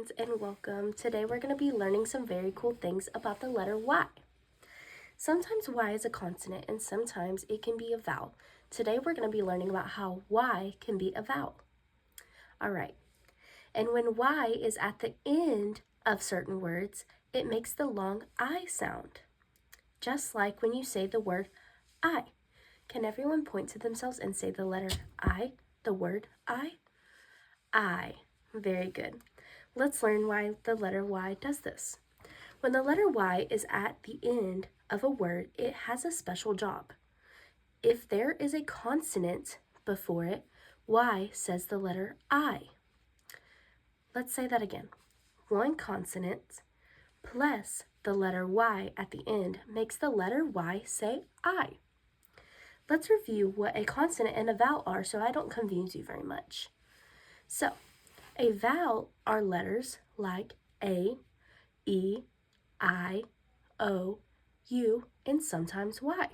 friends, and welcome. Today we're going to be learning some very cool things about the letter Y. Sometimes Y is a consonant and sometimes it can be a vowel. Today we're going to be learning about how Y can be a vowel. Alright, and when Y is at the end of certain words, it makes the long I sound. Just like when you say the word I. Can everyone point to themselves and say the letter I, the word I? I. Very good. Let's learn why the letter Y does this. When the letter Y is at the end of a word, it has a special job. If there is a consonant before it, Y says the letter I. Let's say that again. One consonant plus the letter Y at the end makes the letter Y say I. Let's review what a consonant and a vowel are so I don't confuse you very much. So, a vowel are letters like A, E, I, O, U, and sometimes Y.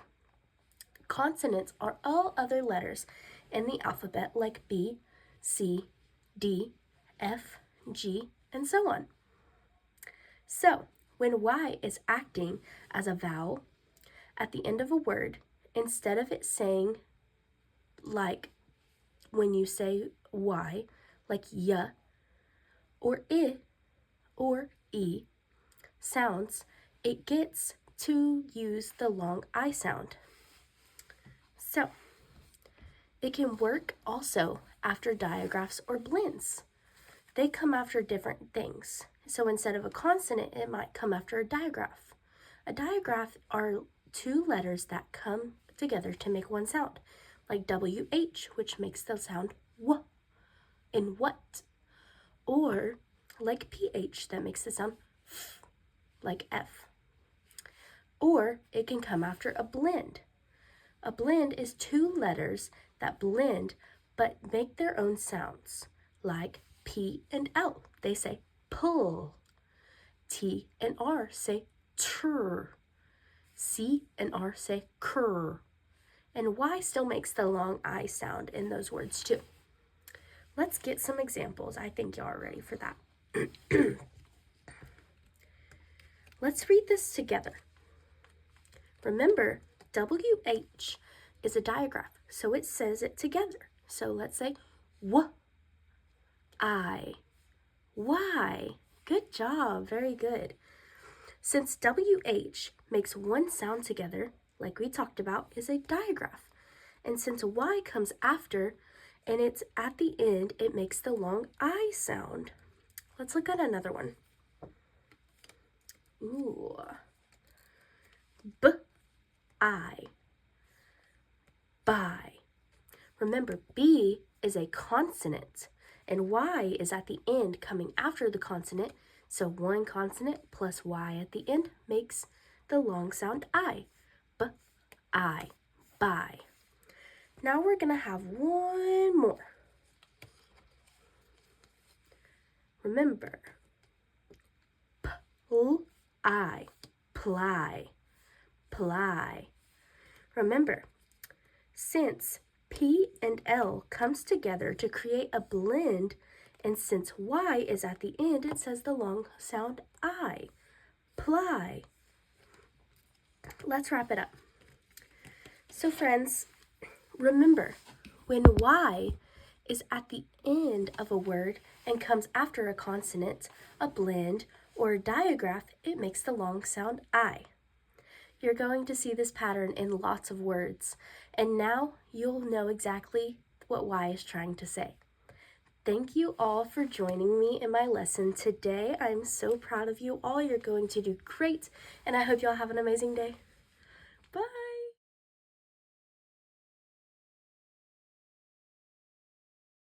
Consonants are all other letters in the alphabet like B, C, D, F, G, and so on. So, when Y is acting as a vowel at the end of a word, instead of it saying like when you say Y, like y, or I, or E sounds, it gets to use the long I sound. So, it can work also after digraphs or blends. They come after different things. So instead of a consonant, it might come after a digraph. A digraph are two letters that come together to make one sound, like WH, which makes the sound W in what, or like PH that makes the sound F, like F. Or it can come after a blend. A blend is two letters that blend but make their own sounds, like P and L. They say pull. T and R say tur. C and R say cur. And Y still makes the long I sound in those words too. Let's get some examples. I think y'all are ready for that. Let's read this together. Remember, WH is a digraph, so it says it together. So let's say W, I, Y. Good job, very good. Since WH makes one sound together, like we talked about, is a digraph. And since Y comes after and it's at the end, it makes the long I sound. Let's look at another one. Ooh. B, I, by. Remember, B is a consonant, and Y is at the end coming after the consonant, so one consonant plus Y at the end makes the long sound I. B, I, by. Now we're going to have one more. Remember, I, ply, ply. Remember, since P and L comes together to create a blend, and since Y is at the end, it says the long sound I, ply. Let's wrap it up. So friends, remember, when Y is at the end of a word and comes after a consonant, a blend, or a digraph, it makes the long sound I. You're going to see this pattern in lots of words, and now you'll know exactly what Y is trying to say. Thank you all for joining me in my lesson today. I'm so proud of you all. You're going to do great, and I hope y'all have an amazing day. Bye!